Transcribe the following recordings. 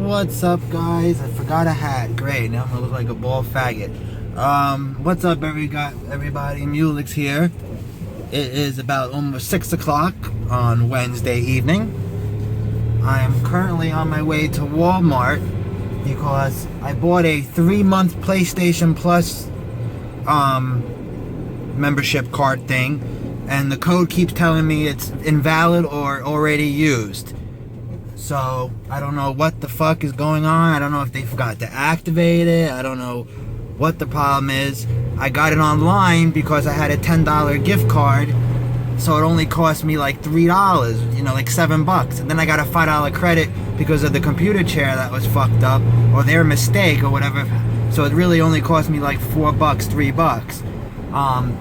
What's up, guys? I forgot a hat. Great, now I'm gonna look like a bald faggot. What's up, everybody? Mulix here. It is about almost 6 o'clock on Wednesday evening. I am currently on my way to Walmart because I bought a 3-month PlayStation Plus membership card thing, and the code keeps telling me it's invalid or already used. So I don't know what the fuck is going on. I don't know if they forgot to activate it. I don't know what the problem is. I got it online because I had a $10 gift card, so it only cost me like $3, you know, like $7. And then I got a $5 credit because of the computer chair that was fucked up, or their mistake or whatever. So it really only cost me like $4, $3.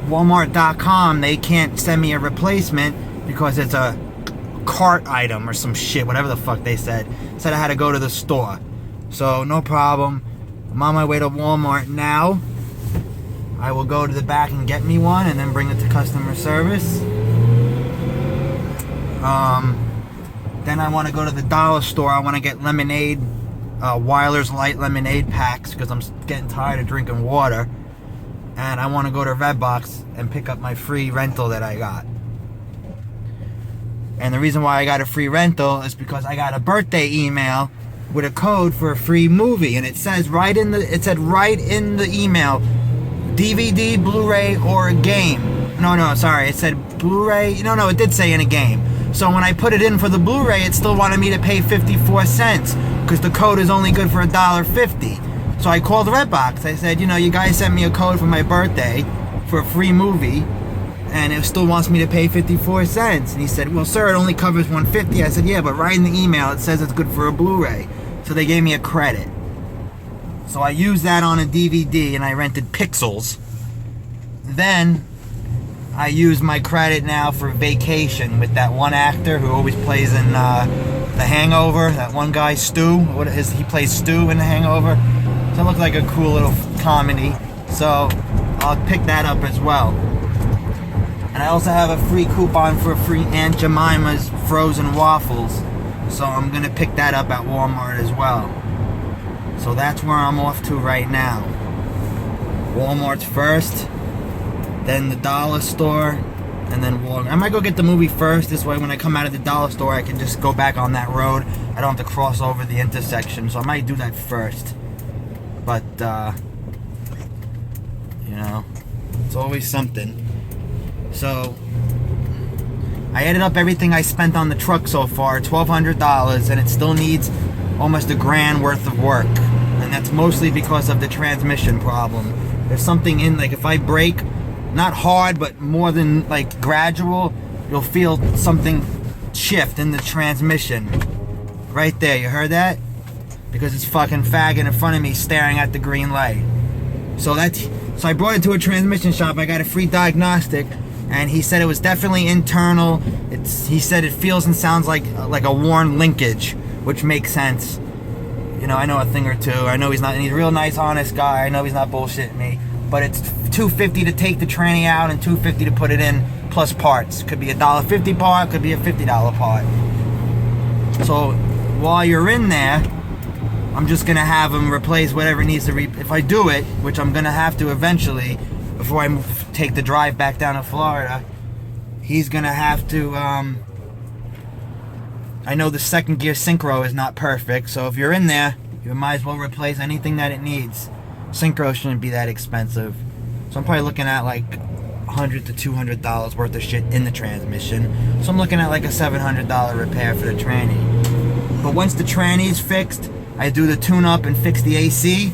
Walmart.com, they can't send me a replacement because it's a cart item or some shit, whatever the fuck they said. Said I had to go to the store. So no problem. I'm on my way to Walmart now. I will go to the back and get me one and then bring it to customer service. Then I want to go to the dollar store. I want to get lemonade, Weiler's Light lemonade packs, because I'm getting tired of drinking water. And I want to go to Redbox and pick up my free rental that I got. And the reason why I got a free rental is because I got a birthday email with a code for a free movie, and it said right in the email, DVD, Blu-ray, or a game. No, sorry, it said Blu-ray. No, it did say in a game. So when I put it in for the Blu-ray, it still wanted me to pay 54 cents because the code is only good for $1.50. So I called Redbox. I said, you guys sent me a code for my birthday for a free movie, and it still wants me to pay 54 cents. And he said, well, sir, it only covers $1.50. I said, yeah, but right in the email it says it's good for a Blu-ray. So they gave me a credit. So I used that on a DVD and I rented Pixels. Then I used my credit now for Vacation with that one actor who always plays in The Hangover. That one guy, Stu. He plays Stu in The Hangover. So it looked like a cool little comedy. So I'll pick that up as well. And I also have a free coupon for free Aunt Jemima's frozen waffles. So I'm going to pick that up at Walmart as well. So that's where I'm off to right now. Walmart's first, then the dollar store, and then Walmart. I might go get the movie first. This way when I come out of the dollar store, I can just go back on that road. I don't have to cross over the intersection. So I might do that first. But, it's always something. So I added up everything I spent on the truck so far, $1,200, and it still needs almost $1,000 worth of work. And that's mostly because of the transmission problem. There's something in, like, if I brake, not hard, but more than, like, gradual, you'll feel something shift in the transmission. Right there, you heard that? Because it's fucking faggot in front of me staring at the green light. So I brought it to a transmission shop. I got a free diagnostic, and he said it was definitely internal. He said it feels and sounds like a worn linkage, which makes sense. I know a thing or two. I know he's a real nice, honest guy. I know he's not bullshitting me. But it's $2.50 to take the tranny out and $2.50 to put it in, plus parts. Could be a $1.50 part, could be a $50 part. So while you're in there, I'm just gonna have him replace whatever needs to if I do it, which I'm gonna have to eventually, before I take the drive back down to Florida, he's gonna have to, I know the second gear synchro is not perfect, so if you're in there, you might as well replace anything that it needs. Synchro shouldn't be that expensive. So I'm probably looking at like $100 to $200 worth of shit in the transmission. So I'm looking at like a $700 repair for the tranny. But once the tranny is fixed, I do the tune-up and fix the AC,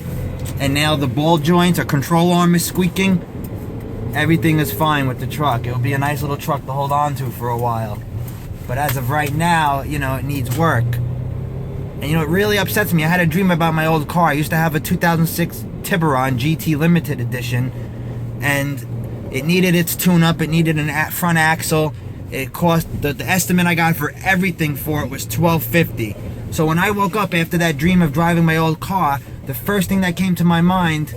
and now the ball joints or control arm is squeaking. Everything is fine with the truck. It'll be a nice little truck to hold on to for a while. But as of right now, it needs work. And it really upsets me. I had a dream about my old car. I used to have a 2006 Tiburon GT Limited Edition, and it needed its tune-up. It needed a front axle. It cost, the estimate I got for everything for it was $1,250. So when I woke up after that dream of driving my old car, the first thing that came to my mind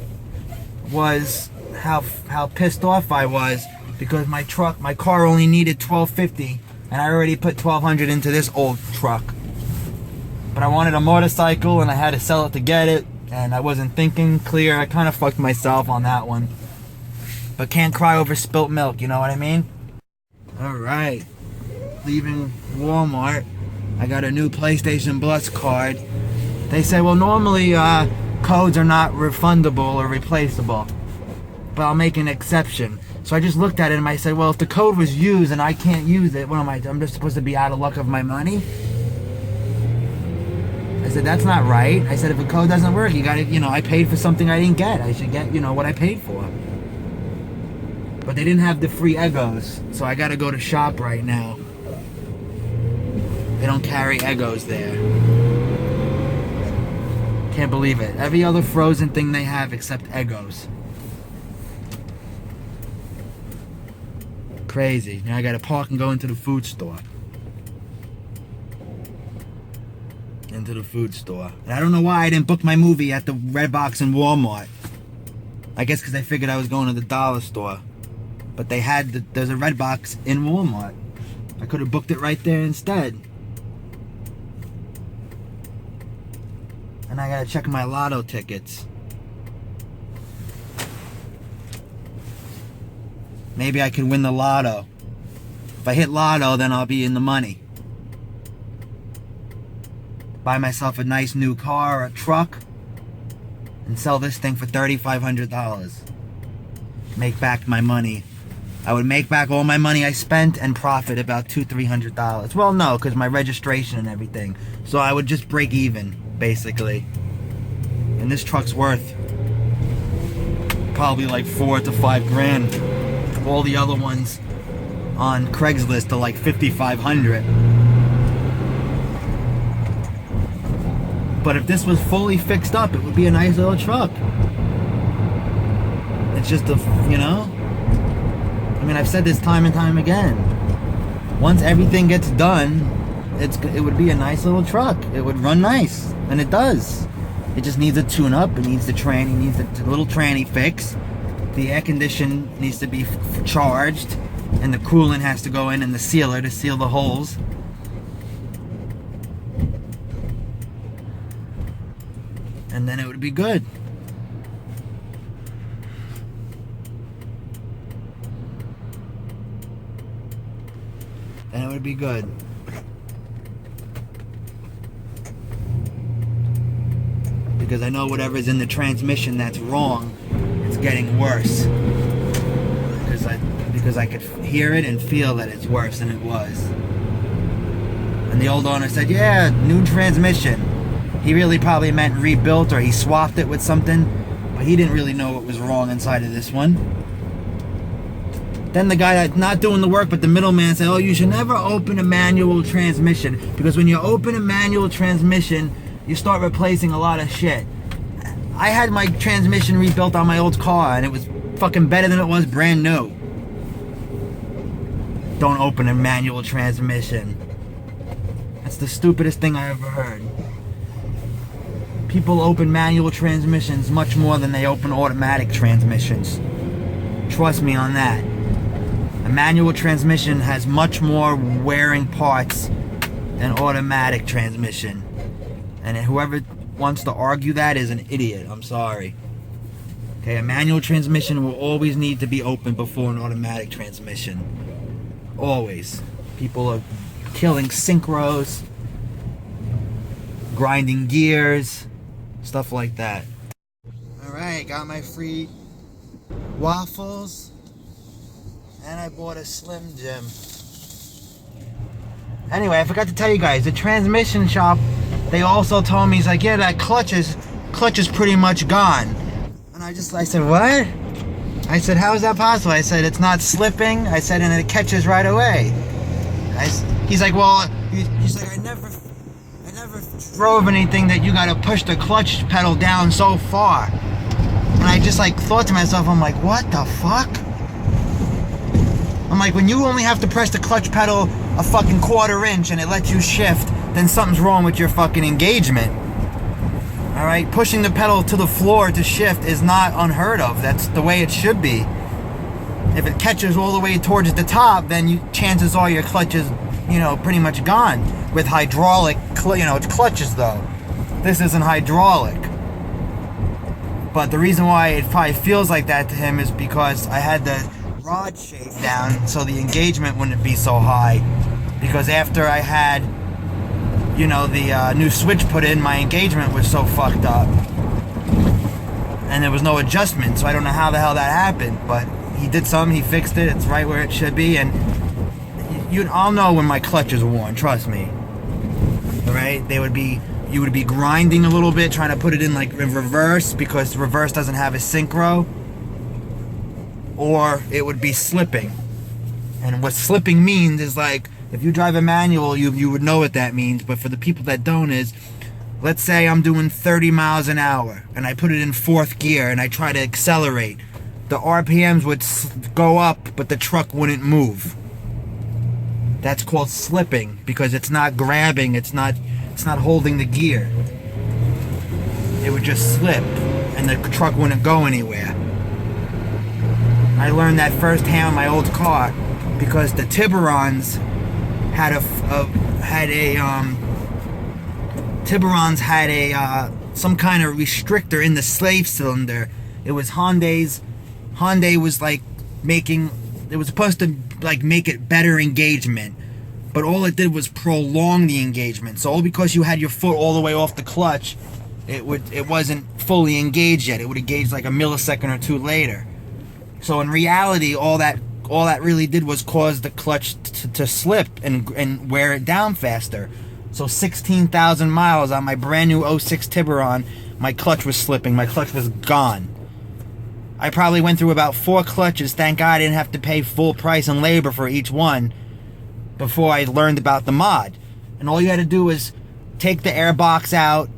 was how pissed off I was because my car only needed $1,250, and I already put $1,200 into this old truck. But I wanted a motorcycle and I had to sell it to get it. And I wasn't thinking clear. I kind of fucked myself on that one. But can't cry over spilt milk, you know what I mean? Alright. Leaving Walmart. I got a new PlayStation Plus card. They say, well, normally codes are not refundable or replaceable. But I'll make an exception. So I just looked at it and I said, well, if the code was used and I can't use it, what am I? I'm just supposed to be out of luck of my money? I said, that's not right. I said, if a code doesn't work, you gotta, I paid for something I didn't get. I should get, what I paid for. But they didn't have the free Eggos, so I gotta go to shop right now. They don't carry Eggos there. Can't believe it. Every other frozen thing they have except Eggos. Crazy. Now I gotta park and go into the food store. Into the food store. And I don't know why I didn't book my movie at the Redbox in Walmart. I guess because I figured I was going to the dollar store. But they had, there's a Redbox in Walmart. I could have booked it right there instead. And I gotta check my lotto tickets. Maybe I could win the lotto. If I hit lotto, then I'll be in the money. Buy myself a nice new car or a truck and sell this thing for $3,500. Make back my money. I would make back all my money I spent and profit about $200-300. Well, no, because my registration and everything. So I would just break even, basically. And this truck's worth probably like $4 to $5 grand. All the other ones on Craigslist are like $5,500. But if this was fully fixed up, it would be a nice little truck. It's just I mean, I've said this time and time again. Once everything gets done, it would be a nice little truck. It would run nice, and it does. It just needs a tune-up. It needs the tranny, needs a little tranny fix. The air condition needs to be charged, and the coolant has to go in the sealer to seal the holes. And then it would be good. And it would be good. Because I know whatever's in the transmission that's wrong, it's getting worse. Because I could hear it and feel that it's worse than it was. And the old owner said, yeah, new transmission. He really probably meant rebuilt, or he swapped it with something, but he didn't really know what was wrong inside of this one. Then the guy that's not doing the work, but the middleman said, oh, you should never open a manual transmission, because when you open a manual transmission, you start replacing a lot of shit. I had my transmission rebuilt on my old car, and it was fucking better than it was brand new. Don't open a manual transmission. That's the stupidest thing I ever heard. People open manual transmissions much more than they open automatic transmissions. Trust me on that. A manual transmission has much more wearing parts than automatic transmission. And whoever wants to argue that is an idiot. I'm sorry. Okay, a manual transmission will always need to be opened before an automatic transmission. Always. People are killing synchros, grinding gears, stuff like that. Alright, got my free waffles, and I bought a Slim Jim. Anyway, I forgot to tell you guys, the transmission shop, they also told me, he's like, yeah, that clutch is pretty much gone. And I said, what? I said, how is that possible? I said, it's not slipping. I said, and it catches right away. He's like, well, he's like, I never drove anything that you gotta push the clutch pedal down so far. And I just thought to myself, I'm like, what the fuck? I'm like, when you only have to press the clutch pedal a fucking 1/4 inch and it lets you shift, then something's wrong with your fucking engagement. Alright, pushing the pedal to the floor to shift is not unheard of. That's the way it should be. If it catches all the way towards the top, then chances are your clutch is pretty much gone. With hydraulic, it's clutches though. This isn't hydraulic. But the reason why it probably feels like that to him is because I had the rod shaped down so the engagement wouldn't be so high. Because after I had, the new switch put in, my engagement was so fucked up. And there was no adjustment, so I don't know how the hell that happened. But he did something, he fixed it, it's right where it should be, and I'll know when my clutch is worn, trust me. Alright? You would be grinding a little bit, trying to put it in like in reverse, because reverse doesn't have a synchro. Or it would be slipping. And what slipping means is like, if you drive a manual, you would know what that means, but for the people that don't is, let's say I'm doing 30 miles an hour, and I put it in 4th gear, and I try to accelerate. The RPMs would go up, but the truck wouldn't move. That's called slipping, because it's not grabbing, it's not holding the gear. It would just slip, and the truck wouldn't go anywhere. I learned that firsthand in my old car, because the Tiburons had some kind of restrictor in the slave cylinder. It was Hyundai was like it was supposed to like make it better engagement, but all it did was prolong the engagement. So all because you had your foot all the way off the clutch, it wasn't fully engaged yet. It would engage like a millisecond or two later. So in reality, all that really did was cause the clutch to slip and wear it down faster. So 16,000 miles on my brand new 06 Tiburon, my clutch was slipping. My clutch was gone. I probably went through about 4 clutches. Thank God I didn't have to pay full price and labor for each one before I learned about the mod. And all you had to do was take the air box out,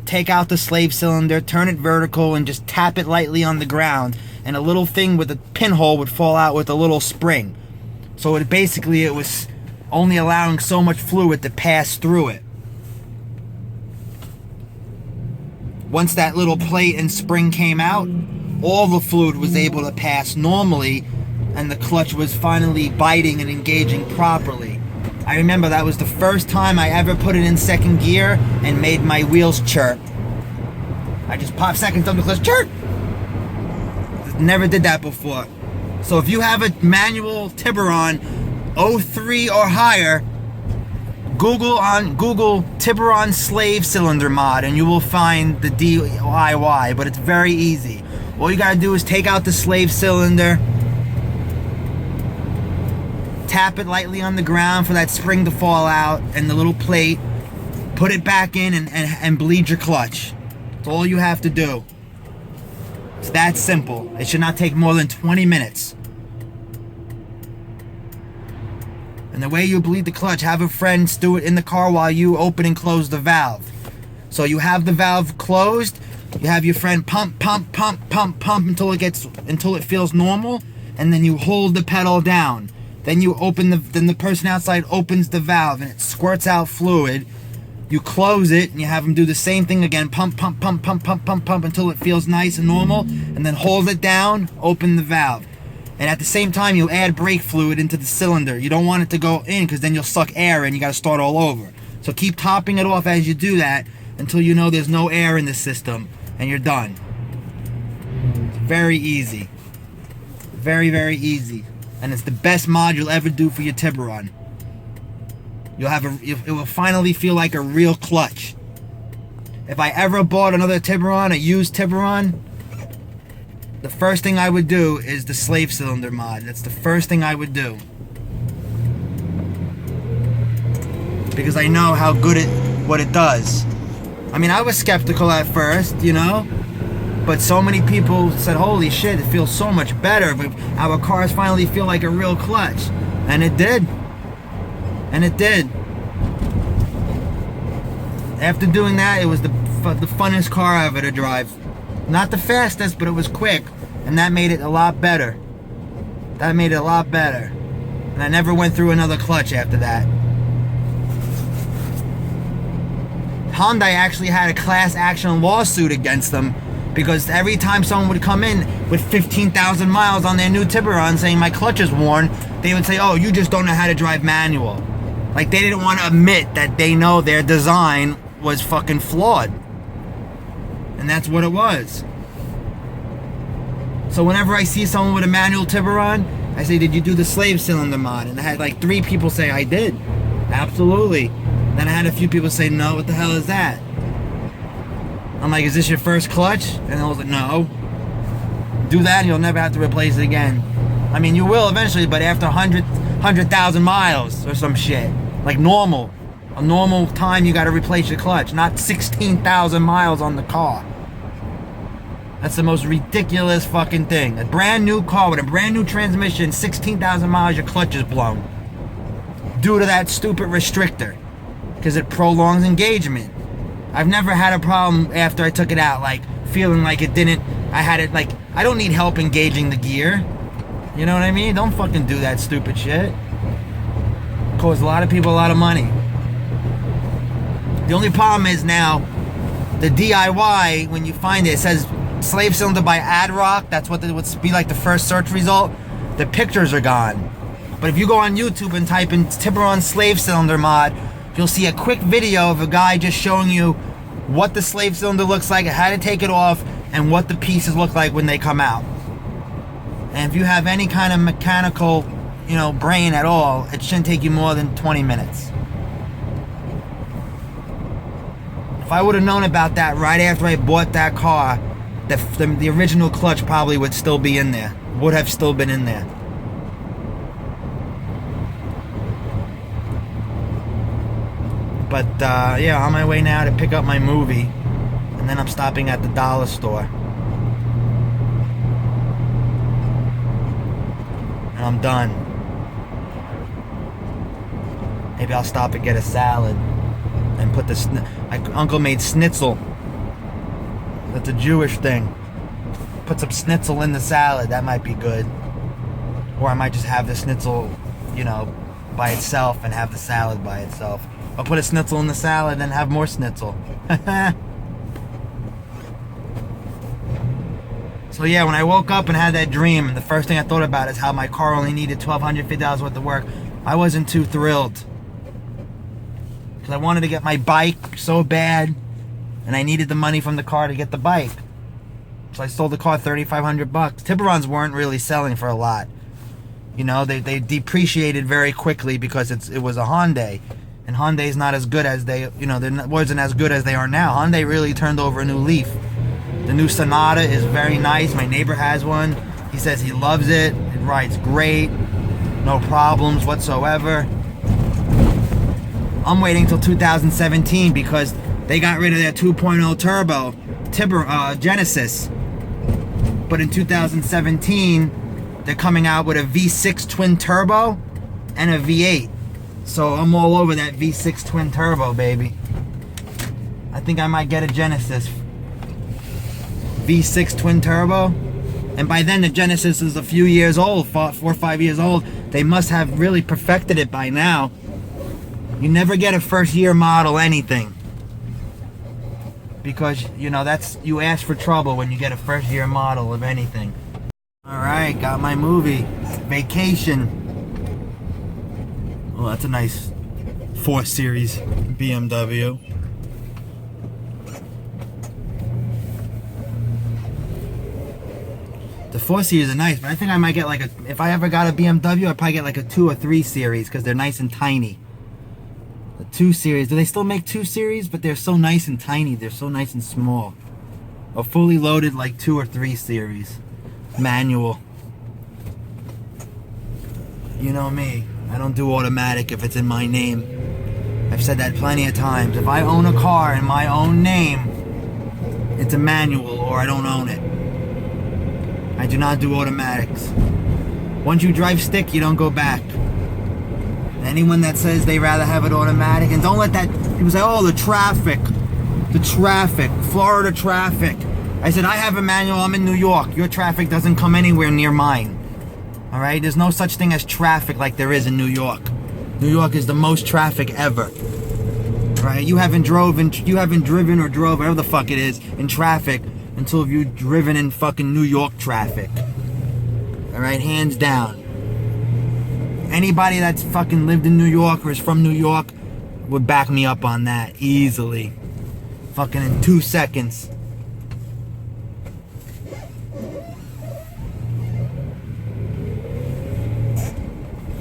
take out the slave cylinder, turn it vertical, and just tap it lightly on the ground. And a little thing with a pinhole would fall out with a little spring. So it was only allowing so much fluid to pass through it. Once that little plate and spring came out, all the fluid was able to pass normally, and the clutch was finally biting and engaging properly. I remember that was the first time I ever put it in 2nd gear and made my wheels chirp. I just popped 2nd thumb the clutch, chirp! Never did that before. So if you have a manual Tiburon 03 or higher, Google Tiburon slave cylinder mod and you will find the DIY, but it's very easy. All you gotta do is take out the slave cylinder, tap it lightly on the ground for that spring to fall out and the little plate, put it back in and bleed your clutch. That's all you have to do. It's that simple. It should not take more than 20 minutes. And the way you bleed the clutch, have a friend do it in the car while you open and close the valve. So you have the valve closed, you have your friend pump until it feels normal, and then you hold the pedal down. Then then the person outside opens the valve and it squirts out fluid. You close it and you have them do the same thing again, pump until it feels nice and normal, and then hold it down, open the valve. And at the same time, you add brake fluid into the cylinder. You don't want it to go in because then you'll suck air and you got to start all over. So keep topping it off as you do that until you know there's no air in the system and you're done. It's very easy. Very, very easy. And it's the best mod you'll ever do for your Tiburon. It will finally feel like a real clutch. If I ever bought another Tiburon, a used Tiburon, the first thing I would do is the slave cylinder mod. That's the first thing I would do. Because I know how good what it does. I mean, I was skeptical at first, but so many people said, holy shit, it feels so much better. But our cars finally feel like a real clutch. And it did. And it did. After doing that, it was the funnest car ever to drive. Not the fastest, but it was quick. And that made it a lot better. And I never went through another clutch after that. Hyundai actually had a class action lawsuit against them because every time someone would come in with 15,000 miles on their new Tiburon saying my clutch is worn, they would say, oh, you just don't know how to drive manual. Like they didn't want to admit that they know their design was fucking flawed. And that's what it was. So whenever I see someone with a manual Tiburon, I say, did you do the slave cylinder mod? And I had like 3 people say, I did. Absolutely. Then I had a few people say, no, what the hell is that? I'm like, is this your first clutch? And I was like, no. Do that and you'll never have to replace it again. I mean, you will eventually, but after 100,000 miles or some shit. Like normal. A normal time you gotta replace your clutch, not 16,000 miles on the car. That's the most ridiculous fucking thing. A brand new car with a brand new transmission, 16,000 miles, your clutch is blown. Due to that stupid restrictor. Because it prolongs engagement. I've never had a problem after I took it out, like feeling like it didn't, I had it like, I don't need help engaging the gear. You know what I mean? Don't fucking do that stupid shit. Costs a lot of people a lot of money. The only problem is now, the DIY, when you find it, it says slave cylinder by AdRock. That's what it would be like the first search result. The pictures are gone. But if you go on YouTube and type in Tiburon slave cylinder mod, you'll see a quick video of a guy just showing you what the slave cylinder looks like, how to take it off, and what the pieces look like when they come out. And if you have any kind of mechanical, brain at all, it shouldn't take you more than 20 minutes. If I would have known about that right after I bought that car, the original clutch probably would still be in there. Would have still been in there. But yeah, on my way now to pick up my movie, and then I'm stopping at the dollar store, and I'm done. Maybe I'll stop and get a salad and put my uncle made schnitzel. That's a Jewish thing. Put some schnitzel in the salad. That might be good. Or I might just have the schnitzel, by itself and have the salad by itself. I'll put a schnitzel in the salad and have more schnitzel. So yeah, when I woke up and had that dream, the first thing I thought about is how my car only needed $1,250 worth of work. I wasn't too thrilled. Because I wanted to get my bike so bad, and I needed the money from the car to get the bike. So I sold the car $3,500. Tiburons weren't really selling for a lot. They depreciated very quickly because it was a Hyundai. And Hyundai's not as good as they wasn't as good as they are now. Hyundai really turned over a new leaf. The new Sonata is very nice. My neighbor has one. He says he loves it. It rides great. No problems whatsoever. I'm waiting till 2017 because they got rid of their 2.0 turbo Genesis. But in 2017, they're coming out with a V6 twin turbo and a V8. So I'm all over that V6 twin turbo, baby. I think I might get a Genesis V6 twin turbo. And by then the Genesis is a few years old, 4 or 5 years old. They must have really perfected it by now. You never get a first year model anything. Because, you ask for trouble when you get a first year model of anything. Alright, got my movie. Vacation. Well, that's a nice 4 Series BMW. The 4 Series are nice, but I think I might get if I ever got a BMW, I'd probably get like a 2 or 3 Series because they're nice and tiny. The 2 Series, do they still make 2 Series? But they're so nice and tiny, they're so nice and small. A fully loaded 2 or 3 Series. Manual. You know me. I don't do automatic if it's in my name. I've said that plenty of times. If I own a car in my own name, it's a manual or I don't own it. I do not do automatics. Once you drive stick, you don't go back. Anyone that says they rather have it automatic, and don't let that, people say, oh, the traffic, Florida traffic. I said, I have a manual, I'm in New York. Your traffic doesn't come anywhere near mine. All right, there's no such thing as traffic like there is in New York. New York is the most traffic ever. Right? You haven't driven or drove, whatever the fuck it is, in traffic until you've driven in fucking New York traffic. All right, hands down. Anybody that's fucking lived in New York or is from New York would back me up on that easily. Fucking in 2 seconds.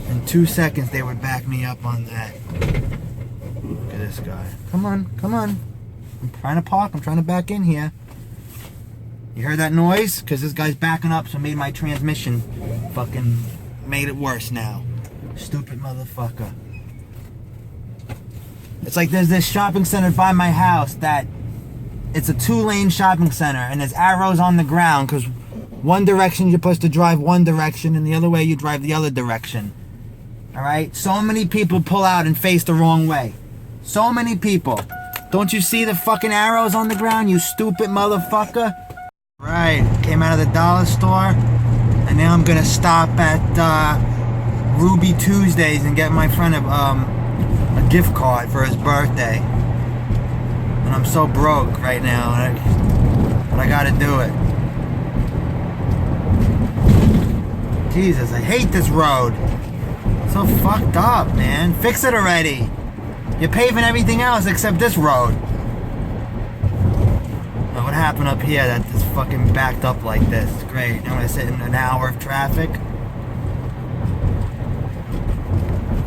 In 2 seconds they would back me up on that. Look at this guy. Come on, come on. I'm trying to park. I'm trying to back in here. You heard that noise? Because this guy's backing up, so it made my transmission fucking made it worse now. Stupid motherfucker. It's like there's this shopping center by my house that it's a 2-lane shopping center and there's arrows on the ground because one direction you're supposed to drive one direction and the other way you drive the other direction. Alright? So many people pull out and face the wrong way. So many people. Don't you see the fucking arrows on the ground, you stupid motherfucker? Right, came out of the dollar store and now I'm gonna stop at Ruby Tuesdays and get my friend a gift card for his birthday. And I'm so broke right now, but I gotta do it. Jesus, I hate this road. So fucked up, man. Fix it already. You're paving everything else except this road. Now, what happened up here that is fucking backed up like this? It's great. Now I'm gonna sit in an hour of traffic.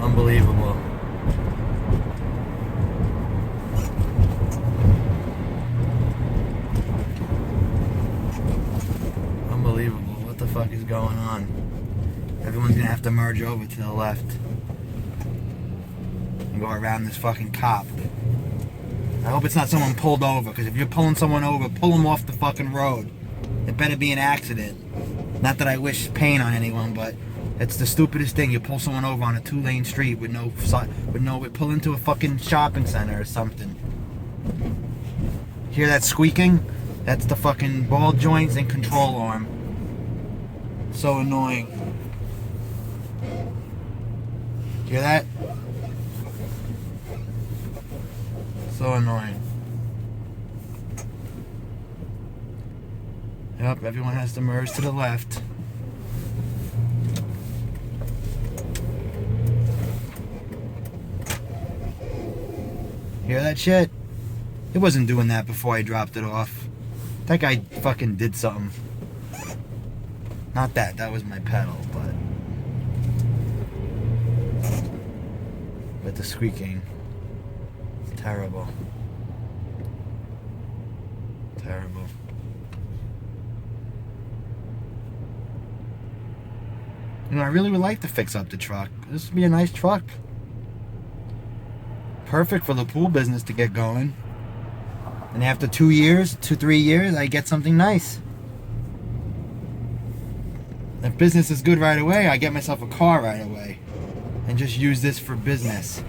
Unbelievable. Unbelievable. What the fuck is going on? Everyone's gonna have to merge over to the left and go around this fucking cop. I hope it's not someone pulled over, because if you're pulling someone over, pull them off the fucking road. It better be an accident. Not that I wish pain on anyone, but it's the stupidest thing. You pull someone over on a 2-lane street with pull into a fucking shopping center or something. Hear that squeaking? That's the fucking ball joints and control arm. So annoying. Hear that? So annoying. Yep, everyone has to merge to the left. Hear that shit? It wasn't doing that before I dropped it off. That guy fucking did something. Not that, that was my pedal, but the squeaking. It's terrible. Terrible. You know, I really would like to fix up the truck. This would be a nice truck. Perfect for the pool business to get going. And after 3 years, I get something nice. If business is good right away, I get myself a car right away. And just use this for business.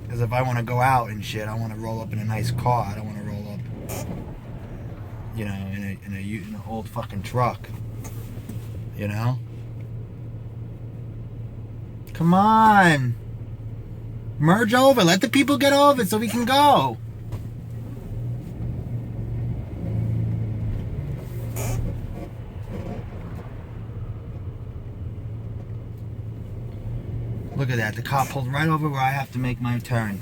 Because if I want to go out and shit, I want to roll up in a nice car. I don't want to roll up, you know, in an old fucking truck. You know? Come on. Merge over. Let the people get over so we can go. Look at that. The cop pulled right over where I have to make my turn.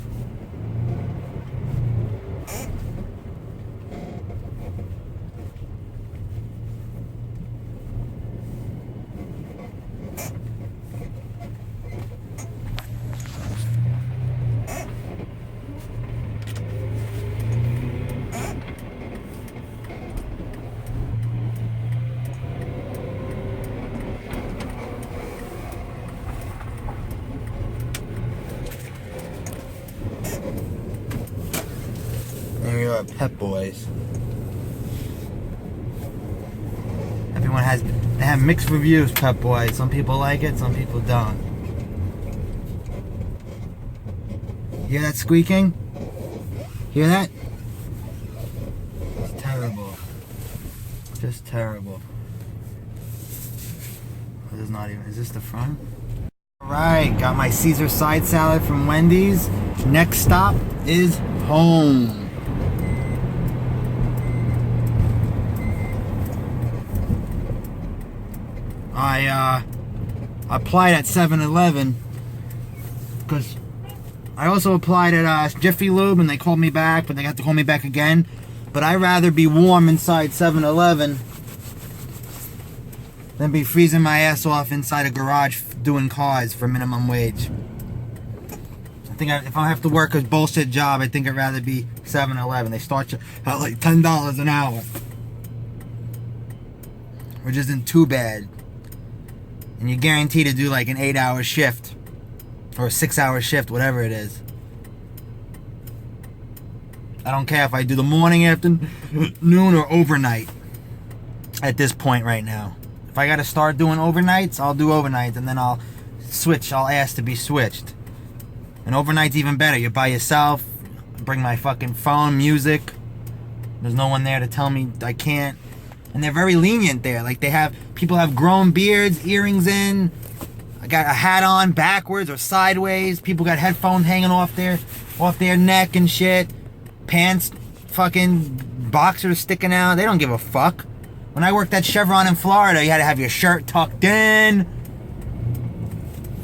There you are, Pep Boys. They have mixed reviews, Pep Boys. Some people like it, some people don't. Hear that squeaking? Hear that? It's terrible. Just terrible. This is not even, is this the front? Alright, got my Caesar side salad from Wendy's. Next stop is home. I applied at 7-Eleven because I also applied at Jiffy Lube and they called me back, but they got to call me back again. But I'd rather be warm inside 7-Eleven than be freezing my ass off inside a garage doing cars for minimum wage. I think if I have to work a bullshit job, I think I'd rather be 7-Eleven. They start you at like $10 an hour, which isn't too bad. And you're guaranteed to do like an 8-hour shift or a 6-hour shift, whatever it is. I don't care if I do the morning, afternoon, or overnight at this point right now. If I gotta start doing overnights, I'll do overnights, and then I'll ask to be switched. And overnight's even better. You're by yourself. Bring my fucking phone, music. There's no one there to tell me I can't. And they're very lenient there. Like people have grown beards, earrings in. I got a hat on backwards or sideways. People got headphones hanging off their neck and shit. Pants, fucking boxers sticking out. They don't give a fuck. When I worked at Chevron in Florida, you had to have your shirt tucked in.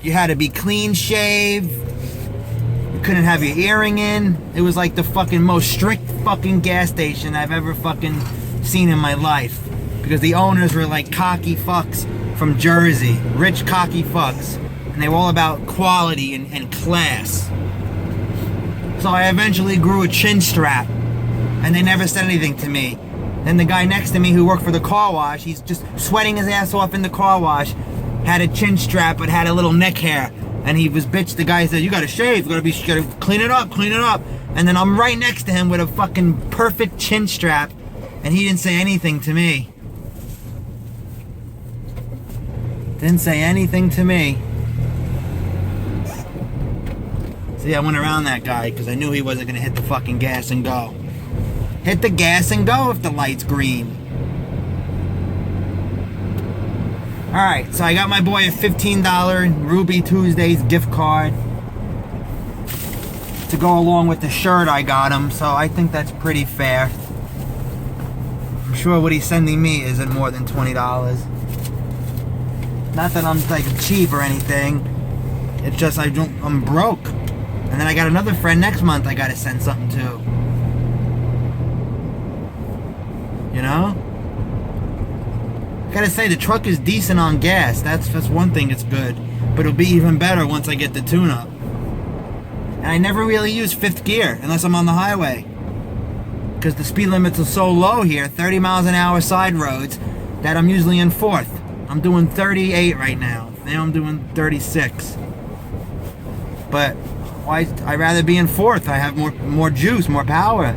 You had to be clean shaved. You couldn't have your earring in. It was like the fucking most strict fucking gas station I've ever fucking seen in my life, because the owners were like cocky fucks from Jersey, rich cocky fucks, and they were all about quality and class. So I eventually grew a chin strap, and they never said anything to me. Then the guy next to me who worked for the car wash, he's just sweating his ass off in the car wash, had a chin strap but had a little neck hair, and he was bitched. The guy said, "You gotta shave, you gotta clean it up." And then I'm right next to him with a fucking perfect chin strap, and he didn't say anything to me. Didn't say anything to me. See, I went around that guy because I knew he wasn't gonna hit the fucking gas and go. Hit the gas and go if the light's green. Alright, so I got my boy a $15 Ruby Tuesdays gift card to go along with the shirt I got him, so I think that's pretty fair. I'm sure what he's sending me isn't more than $20. Not that I'm like cheap or anything. It's just I'm broke. And then I got another friend next month I gotta send something to. You know? Gotta say, the truck is decent on gas. That's one thing it's good. But it'll be even better once I get the tune-up. And I never really use fifth gear unless I'm on the highway, because the speed limits are so low here, 30 miles an hour side roads, that I'm usually in fourth. I'm doing 38 right now. Now I'm doing 36. But I'd rather be in fourth. I have more juice, more power.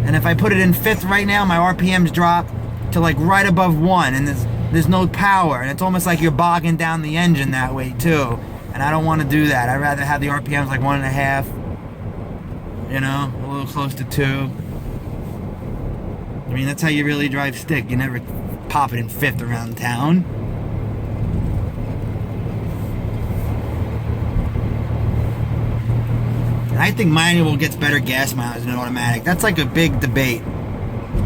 And if I put it in fifth right now, my RPMs drop to like right above 1, and there's no power, and it's almost like you're bogging down the engine that way too. And I don't want to do that. I'd rather have the RPMs like 1.5, you know, a little close to 2. I mean, that's how you really drive stick. You never pop it in fifth around town. I think manual gets better gas mileage than automatic. That's like a big debate.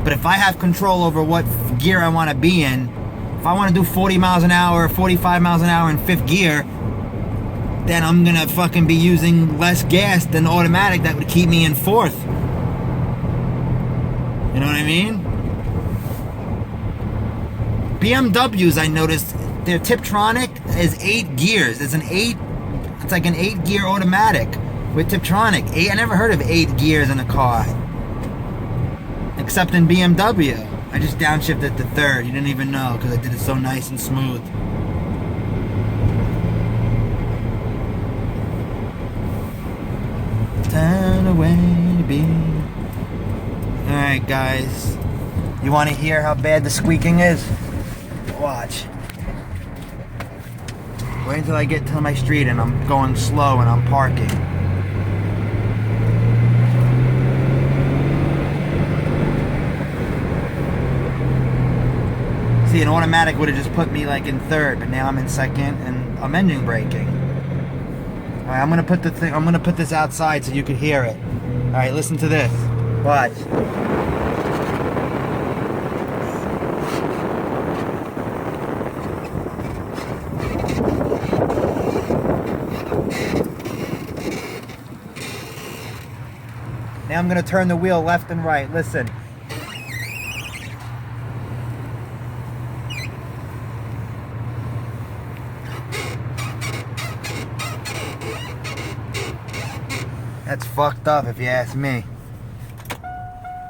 But if I have control over what gear I want to be in, if I want to do 40 miles an hour, 45 miles an hour in fifth gear, then I'm going to fucking be using less gas than automatic that would keep me in fourth. You know what I mean? BMWs, I noticed, their Tiptronic is 8 gears. It's like an 8 gear automatic with Tiptronic. I never heard of 8 gears in a car, except in BMW. I just downshifted to third. You didn't even know because I did it so nice and smooth. Time away to be. Alright guys, you want to hear how bad the squeaking is? Watch. Wait until I get to my street and I'm going slow and I'm parking. See, an automatic would have just put me like in third, but now I'm in second and I'm engine braking. Alright, I'm gonna put this outside so you can hear it. Alright, listen to this. Watch. am going to turn the wheel left and right. Listen. That's fucked up if you ask me.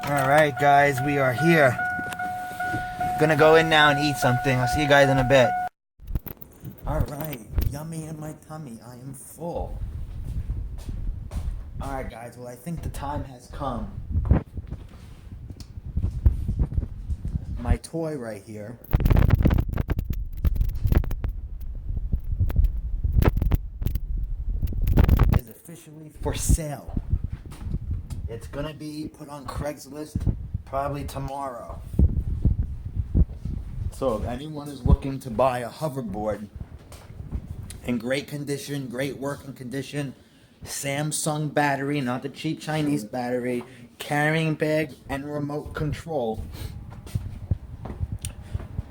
Alright guys, we are here. Gonna go in now and eat something. I'll see you guys in a bit. Alright, yummy in my tummy. I am full. Alright guys, well I think the time has come. My toy right here is officially for sale. It's gonna be put on Craigslist probably tomorrow. So if anyone is looking to buy a hoverboard in great condition, great working condition, Samsung battery, not the cheap Chinese battery, carrying bag and remote control,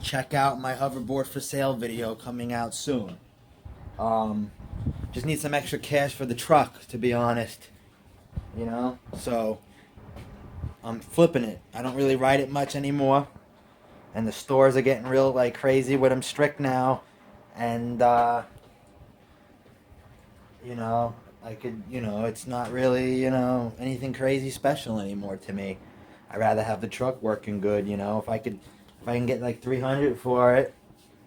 check out my hoverboard for sale video coming out soon. Just need some extra cash for the truck, to be honest. You know, so I'm flipping it. I don't really ride it much anymore, and the stores are getting real like crazy with them strict now, and you know, I could, you know, it's not really, you know, anything crazy special anymore to me. I'd rather have the truck working good, you know. If I can get like 300 for it,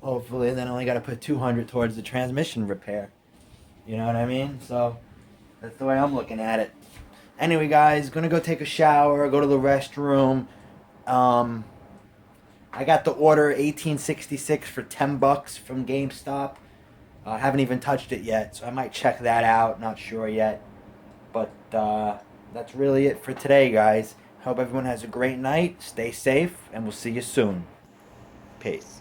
hopefully, then I only got to put 200 towards the transmission repair. You know what I mean? So that's the way I'm looking at it. Anyway, guys, gonna go take a shower, go to the restroom. I got the order 1866 for $10 from GameStop. I haven't even touched it yet, so I might check that out. Not sure yet. But that's really it for today, guys. Hope everyone has a great night. Stay safe, and we'll see you soon. Peace.